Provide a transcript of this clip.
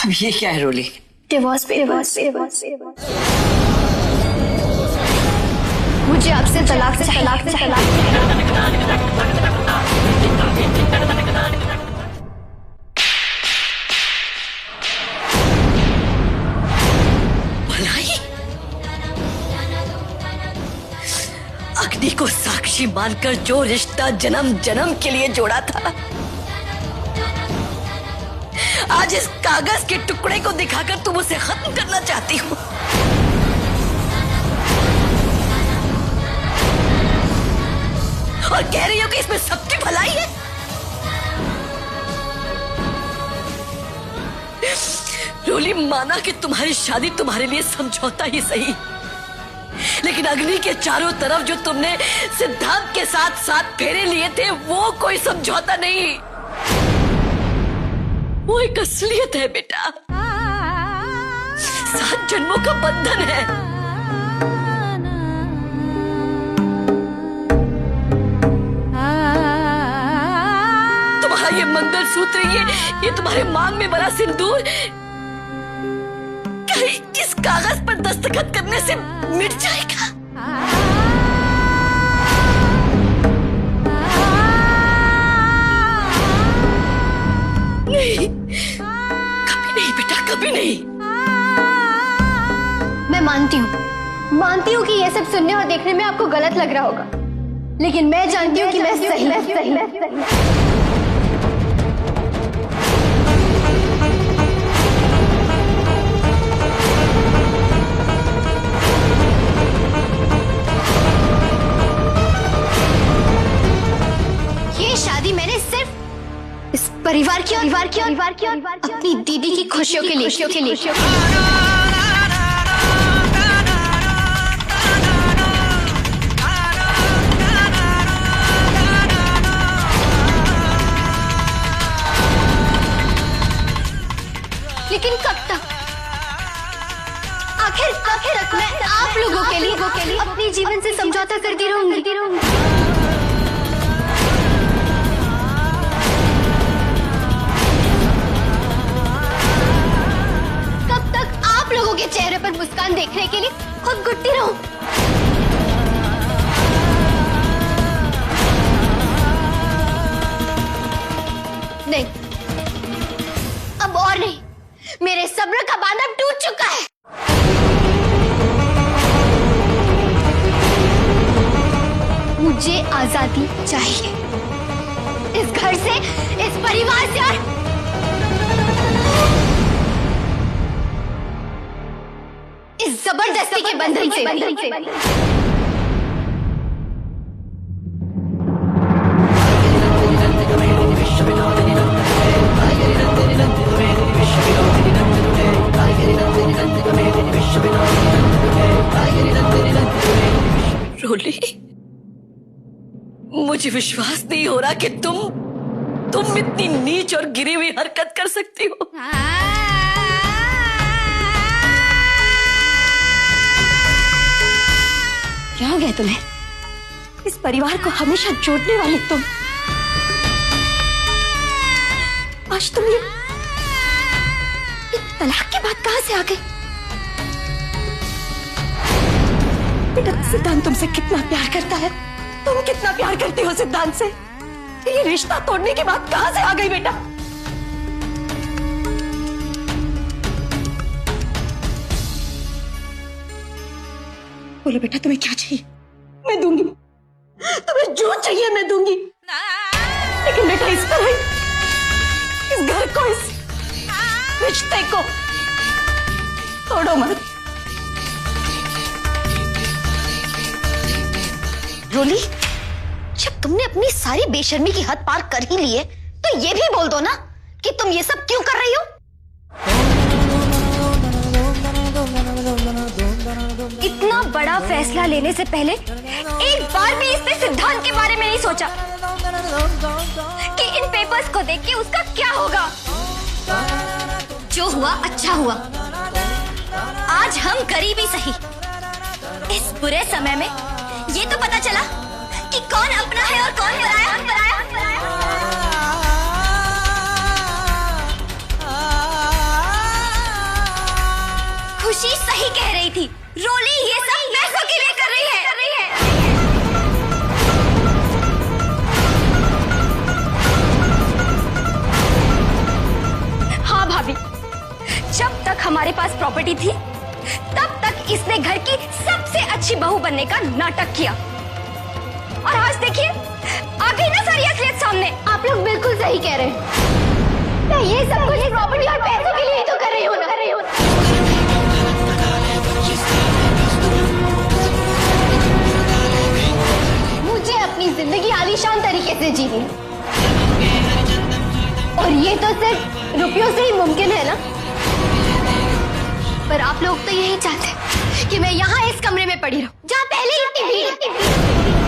अब ये क्या है रोली? डिवोर्स पे मुझे आपसे तलाक भलाई अग्नि को साक्षी मानकर जो रिश्ता जन्म जन्म के लिए जोड़ा था, आज इस कागज के टुकड़े को दिखाकर तुम उसे खत्म करना चाहती हो। और कह रही हो कि इसमें सबकी भलाई है। रोली, माना कि तुम्हारी शादी तुम्हारे लिए समझौता ही सही, लेकिन अग्नि के चारों तरफ जो तुमने सिद्धांत के साथ साथ फेरे लिए थे वो कोई समझौता नहीं, वो एक असलियत है बेटा। 7 जन्मों का बंधन है। तुम्हारा ये मंगलसूत्र, ये तुम्हारे मांग में भरा सिंदूर कहीं इस कागज पर दस्तखत करने से मिट जाएगा? नहीं, कभी नहीं बेटा, कभी नहीं। मैं मानती हूँ कि ये सब सुनने और देखने में आपको गलत लग रहा होगा, लेकिन मैं जानती हूँ कि मैं सही। ये शादी मैंने सिर्फ इस परिवार की अपनी दीदी की खुशियों के लिए। लेकिन कब तक? आखिर मैं आप लोगों के लिए अपने जीवन से समझौता करती रहूंगी। लोगों के चेहरे पर मुस्कान देखने के लिए खुद घुटती रहूं? नहीं, अब और नहीं। मेरे सब्र का बांध टूट चुका है। मुझे आजादी चाहिए, इस घर से, इस परिवार से और इस जबरदस्ती के बंधन से। रोली, मुझे विश्वास नहीं हो रहा कि तुम इतनी नीच और गिरी हुई हरकत कर सकती हो। क्या हो गया तुम्हें? इस परिवार को हमेशा जोड़ने वाली तुम, आज तुम ये तलाक की बात कहां से आ गई? बेटा, सिद्धांत तुमसे कितना प्यार करता है, तुम कितना प्यार करती हो सिद्धांत से। ये रिश्ता तोड़ने की बात कहां से आ गई बेटा? बोलो बेटा, तुम्हें क्या चाहिए? मैं दूंगी। तुम्हें जो चाहिए मैं दूंगी, लेकिन बेटा इस तरह, इस घर को, इस रिश्ते को तोड़ो मत। रोली, जब तुमने अपनी सारी बेशर्मी की हद पार कर ही ली है, तो ये भी बोल दो ना कि तुम ये सब क्यों कर रही हो? इतना बड़ा फैसला लेने से पहले एक बार भी इसने सिद्धांत के बारे में नहीं सोचा कि इन पेपर्स को देख के उसका क्या होगा। जो हुआ अच्छा हुआ। आज हम गरीबी सही, इस बुरे समय में ये तो पता चला कि कौन अपना है और कौन पराया। खुशी सही कह रही थी, रोली ये सब पैसों के लिए कर रही है। हाँ भाभी, जब तक हमारे पास प्रॉपर्टी थी तब तक इसने घर की सबसे अच्छी बहू बनने का नाटक किया, और आज देखिए आ गई ना सारी असलियत सामने। आप लोग बिल्कुल सही कह रहे हैं। मैं ये सब कुछ प्रॉपर्टी और पैसों के लिए ही तो कर रही हूँ ना। मुझे अपनी जिंदगी आलीशान तरीके से जीनी है, और ये तो सिर्फ रुपयों से ही मुमकिन है ना। पर आप लोग तो यही चाहते कि मैं यहाँ इस कमरे में पड़ी रहूं, जहाँ पहले ही इतनी भीड़।